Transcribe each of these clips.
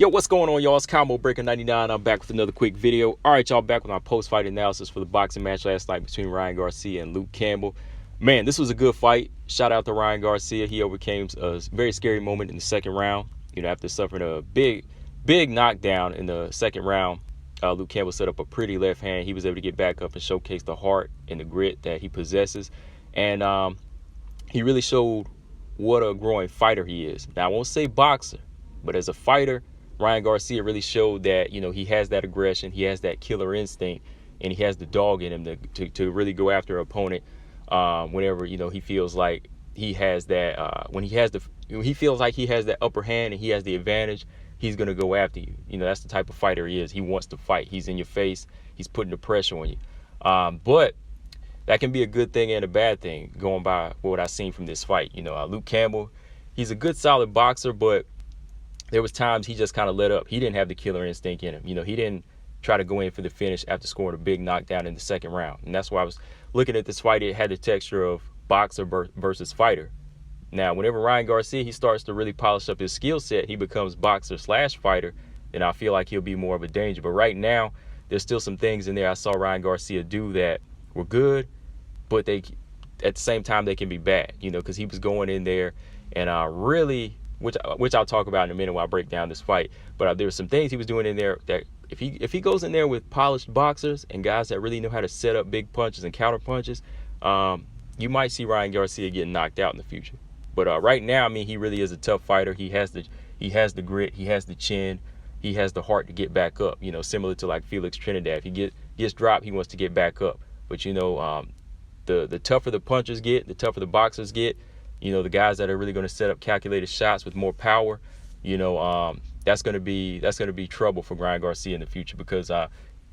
Yo, what's going on, y'all? It's Campbell Breaker 99. I'm back with another quick video. All right, y'all, back with our post-fight analysis for the boxing match last night between Ryan Garcia and Luke Campbell. Man, this was a good fight. Shout out to Ryan Garcia. He overcame a very scary moment in the second round. After suffering a big knockdown in the second round, Luke Campbell set up a pretty left hand. He was able to get back up and showcase the heart and the grit that he possesses. And he really showed what a growing fighter he is. Now, I won't say boxer, but as a fighter, Ryan Garcia really showed that, he has that aggression, he has that killer instinct, and he has the dog in him to really go after an opponent whenever, he feels like he has that, when he feels like he has that upper hand and he has the advantage, he's going to go after you. That's the type of fighter he is. He wants to fight. He's in your face. He's putting the pressure on you. But that can be a good thing and a bad thing going by what I've seen from this fight. Luke Campbell, he's a good, solid boxer, but there was times he just kind of let up. He didn't have the killer instinct in him. He didn't try to go in for the finish after scoring a big knockdown in the second round. And that's why I was looking at this fight. It had the texture of boxer versus fighter. Now, whenever Ryan Garcia, he starts to really polish up his skill set, he becomes boxer/fighter, then I feel like he'll be more of a danger. But right now, there's still some things in there I saw Ryan Garcia do that were good, but at the same time, they can be bad, because he was going in there and really, which I'll talk about in a minute when I break down this fight. But there were some things he was doing in there that if he goes in there with polished boxers and guys that really know how to set up big punches and counter punches, you might see Ryan Garcia getting knocked out in the future. But right now, he really is a tough fighter. He has the grit, he has the chin, he has the heart to get back up. Similar to like Felix Trinidad. If he gets dropped, he wants to get back up. But the tougher the punchers get, the tougher the boxers get. The guys that are really going to set up calculated shots with more power, that's going to be trouble for Ryan Garcia in the future. Because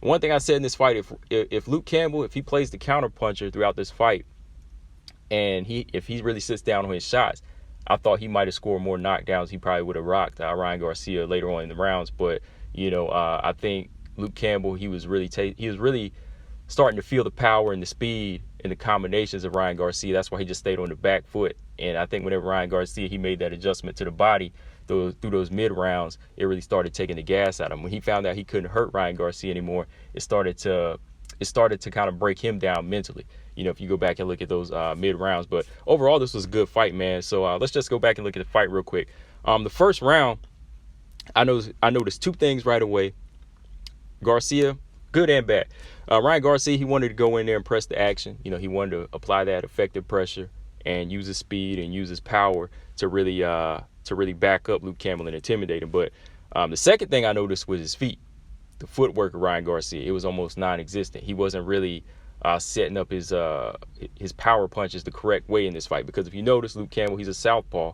one thing I said in this fight, if Luke Campbell, if he plays the counter puncher throughout this fight, and if he really sits down on his shots, I thought he might have scored more knockdowns. He probably would have rocked Ryan Garcia later on in the rounds. But I think Luke Campbell, he was really starting to feel the power and the speed and the combinations of Ryan Garcia. That's why he just stayed on the back foot. And I think whenever Ryan Garcia, he made that adjustment to the body through those mid rounds, it really started taking the gas out of him. When he found out he couldn't hurt Ryan Garcia anymore, it started to kind of break him down mentally. If you go back and look at those mid rounds. But overall, this was a good fight, man. So let's just go back and look at the fight real quick. The first round, I noticed two things right away. Garcia, good and bad. Ryan Garcia, he wanted to go in there and press the action. He wanted to apply that effective pressure and use his speed and use his power to really back up Luke Campbell and intimidate him. But the second thing I noticed was his feet. The footwork of Ryan Garcia, it was almost non-existent. He wasn't really setting up his power punches the correct way in this fight. Because if you notice, Luke Campbell, he's a southpaw,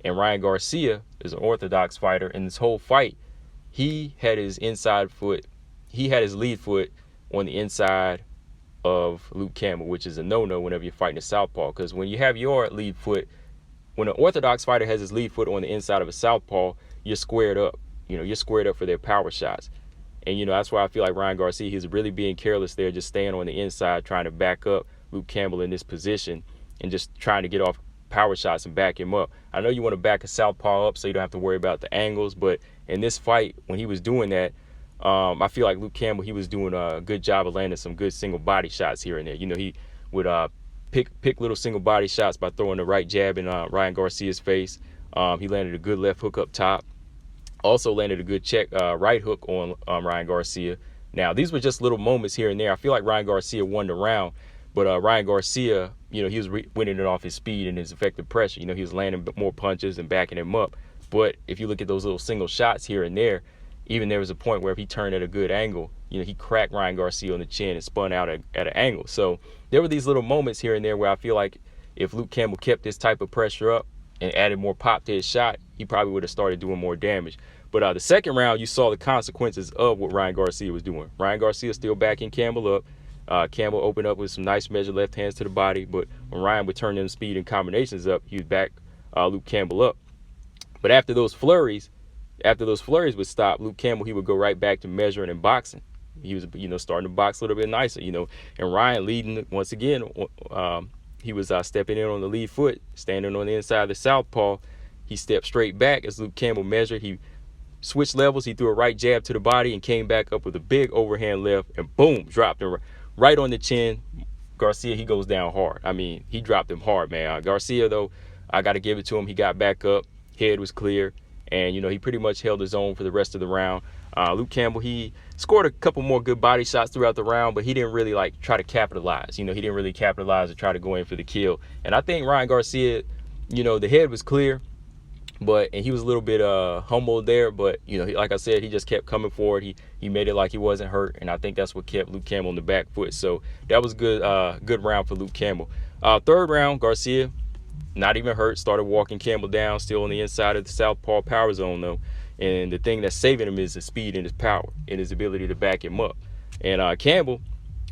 and Ryan Garcia is an orthodox fighter. In this whole fight, he had his lead foot on the inside of Luke Campbell, which is a no-no whenever you're fighting a southpaw. Because when you have your lead foot, when an orthodox fighter has his lead foot on the inside of a southpaw, you're squared up. You're squared up for their power shots. And, that's why I feel like Ryan Garcia, he's really being careless there, just staying on the inside, trying to back up Luke Campbell in this position and just trying to get off power shots and back him up. I know you want to back a southpaw up so you don't have to worry about the angles, but in this fight, when he was doing that, I feel like Luke Campbell, he was doing a good job of landing some good single body shots here and there. He would pick little single body shots by throwing the right jab in Ryan Garcia's face. He landed a good left hook up top. Also landed a good check right hook on Ryan Garcia. Now, these were just little moments here and there. I feel like Ryan Garcia won the round, but Ryan Garcia, he was winning it off his speed and his effective pressure. He was landing more punches and backing him up. But if you look at those little single shots here and there, even there was a point where if he turned at a good angle, he cracked Ryan Garcia on the chin and spun out at an angle. So there were these little moments here and there where I feel like if Luke Campbell kept this type of pressure up and added more pop to his shot, he probably would have started doing more damage. But the second round, you saw the consequences of what Ryan Garcia was doing. Ryan Garcia still backing Campbell up. Campbell opened up with some nice measured left hands to the body. But when Ryan would turn them speed and combinations up, he would back Luke Campbell up. But after those flurries would stop, Luke Campbell, he would go right back to measuring and boxing. He was, starting to box a little bit nicer, And Ryan leading, once again, he was stepping in on the lead foot, standing on the inside of the southpaw. He stepped straight back as Luke Campbell measured. He switched levels. He threw a right jab to the body and came back up with a big overhand left and boom, dropped him right on the chin. Garcia, he goes down hard. I mean, he dropped him hard, man. Garcia, though, I got to give it to him. He got back up. Head was clear. And, he pretty much held his own for the rest of the round. Luke Campbell, he scored a couple more good body shots throughout the round, but he didn't really, try to capitalize. He didn't really capitalize or try to go in for the kill. And I think Ryan Garcia, the head was clear, and he was a little bit humbled there. But, like I said, he just kept coming forward. He made it like he wasn't hurt, and I think that's what kept Luke Campbell on the back foot. So that was good round for Luke Campbell. Third round, Garcia, not even hurt, started walking Campbell down, still on the inside of the southpaw power zone, though. And the thing that's saving him is his speed and his power and his ability to back him up. And Campbell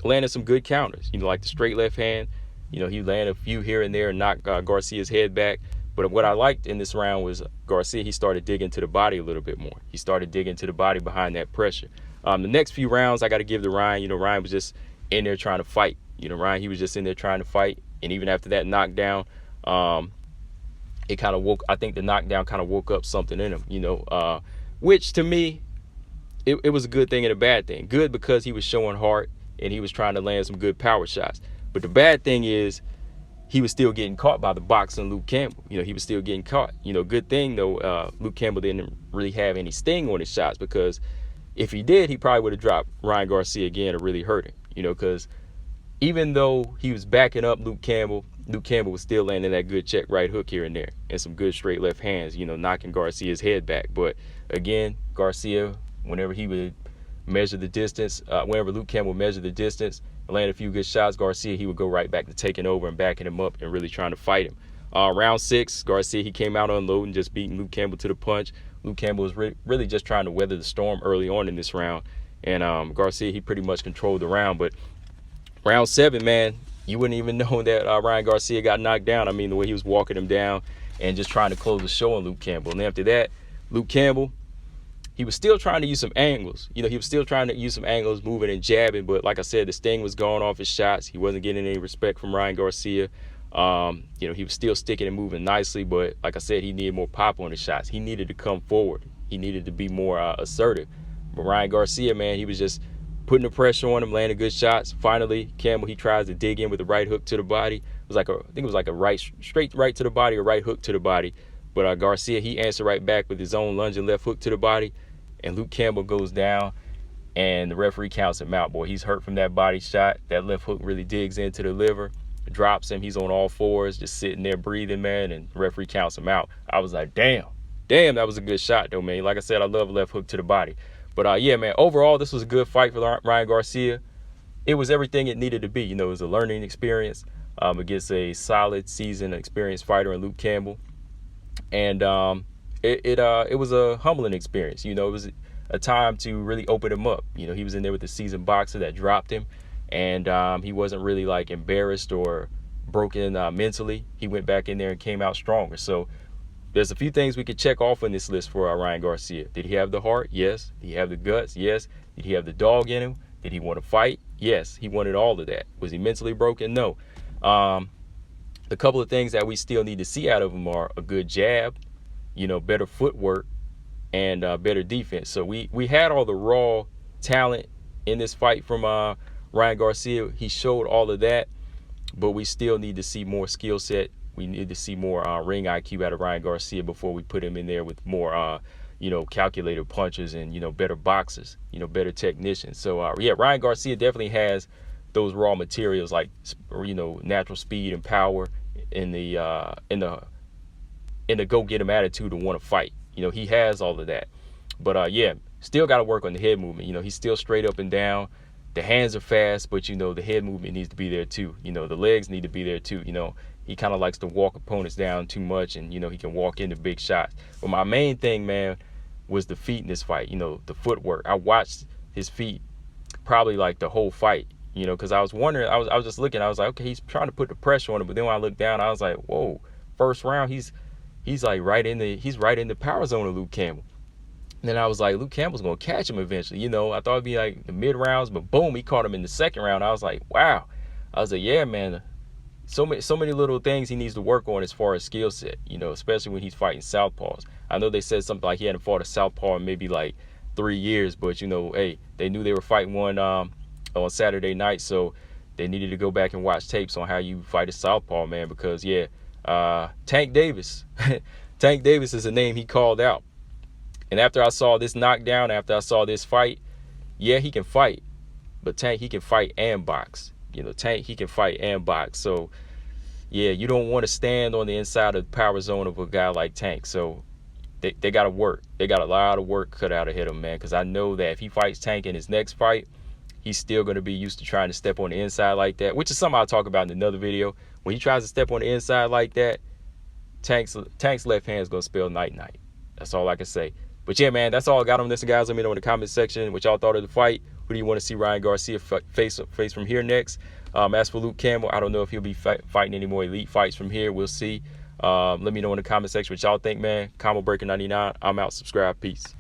landed some good counters, like the straight left hand. He landed a few here and there and knocked Garcia's head back. But what I liked in this round was Garcia, he started digging to the body a little bit more. He started digging to the body behind that pressure. The next few rounds, I got to give to Ryan. Ryan was just in there trying to fight. Ryan, he was just in there trying to fight. And even after that knockdown, it kind of I think the knockdown kind of woke up something in him, which to me, it was a good thing and a bad thing. Good because he was showing heart and he was trying to land some good power shots. But the bad thing is he was still getting caught by the boxing Luke Campbell. He was still getting caught. Good thing, though, Luke Campbell didn't really have any sting on his shots, because if he did, he probably would have dropped Ryan Garcia again or really hurt him, because even though he was backing up Luke Campbell was still landing that good check right hook here and there and some good straight left hands, knocking Garcia's head back. But again, Garcia, whenever he would measure the distance, whenever Luke Campbell measured the distance and land a few good shots, Garcia, he would go right back to taking over and backing him up and really trying to fight him. Round 6, Garcia, he came out unloading, just beating Luke Campbell to the punch. Luke Campbell was really just trying to weather the storm early on in this round. And Garcia, he pretty much controlled the round. But round 7, man, you wouldn't even know that Ryan Garcia got knocked down. I mean, the way he was walking him down and just trying to close the show on Luke Campbell. And after that, Luke Campbell, he was still trying to use some angles. He was still trying to use some angles, moving and jabbing. But like I said, the sting was going off his shots. He wasn't getting any respect from Ryan Garcia. He was still sticking and moving nicely. But like I said, he needed more pop on his shots. He needed to come forward. He needed to be more assertive. But Ryan Garcia, man, he was just putting the pressure on him, landing good shots. Finally, Campbell, he tries to dig in with a right hook to the body. I think it was like a straight right to the body, or right hook to the body. But Garcia, he answered right back with his own lunging left hook to the body. And Luke Campbell goes down, and the referee counts him out, boy. He's hurt from that body shot. That left hook really digs into the liver, drops him. He's on all fours, just sitting there breathing, man, and the referee counts him out. I was like, damn, that was a good shot, though, man. Like I said, I love a left hook to the body. But, yeah, man, overall, this was a good fight for Ryan Garcia. It was everything it needed to be. It was a learning experience against a solid, seasoned, experienced fighter in Luke Campbell. And it was a humbling experience. It was a time to really open him up. He was in there with a seasoned boxer that dropped him. And he wasn't really, embarrassed or broken mentally. He went back in there and came out stronger. So there's a few things we could check off on this list for Ryan Garcia. Did he have the heart? Yes. Did he have the guts? Yes. Did he have the dog in him? Did he want to fight? Yes. He wanted all of that. Was he mentally broken? No. The couple of things that we still need to see out of him are a good jab, better footwork, and better defense. So we had all the raw talent in this fight from Ryan Garcia. He showed all of that, but we still need to see more skill set. We need to see more ring IQ out of Ryan Garcia before we put him in there with more, calculated punches and, better boxers, better technicians. So, yeah, Ryan Garcia definitely has those raw materials like, natural speed and power in the go-get-him attitude to want to fight. He has all of that. But, yeah, still got to work on the head movement. He's still straight up and down. The hands are fast, but, the head movement needs to be there, too. The legs need to be there, too. He kind of likes to walk opponents down too much, and, he can walk into big shots. But my main thing, man, was the feet in this fight, the footwork. I watched his feet probably, the whole fight, because I was wondering, I was just looking. I was like, okay, he's trying to put the pressure on him. But then when I looked down, I was like, whoa, first round, he's right in the power zone of Luke Campbell. And then I was like, Luke Campbell's going to catch him eventually. I thought it'd be the mid rounds, but boom, he caught him in the second round. I was like, wow. I was like, yeah, man. so many little things he needs to work on as far as skill set, you know, especially when he's fighting southpaws. I know they said something like he hadn't fought a southpaw in maybe like 3 years, but you know, hey, they knew they were fighting one on Saturday night, so they needed to go back and watch tapes on how you fight a southpaw, man, because yeah, Tank Davis Tank Davis is a name he called out. And after I saw this knockdown, after I saw this fight, yeah, he can fight, but Tank, he can fight and box. You know, Tank, he can fight and box. So yeah, you don't want to stand on the inside of the power zone of a guy like Tank. So they got to work. They got a lot of work cut out ahead of him, man, because I know that if he fights Tank in his next fight, he's still going to be used to trying to step on the inside like that, which is something I'll talk about in another video. When he tries to step on the inside like that, Tank's left hand is going to spell night-night. That's all I can say. But yeah, man, that's all I got on this, guys. Let me know in the comment section what y'all thought of the fight. Who do you want to see Ryan Garcia face from here next? As for Luke Campbell, I don't know if he'll be fighting any more elite fights from here. We'll see. Let me know in the comment section what y'all think, man. Combo Breaker 99. I'm out. Subscribe. Peace.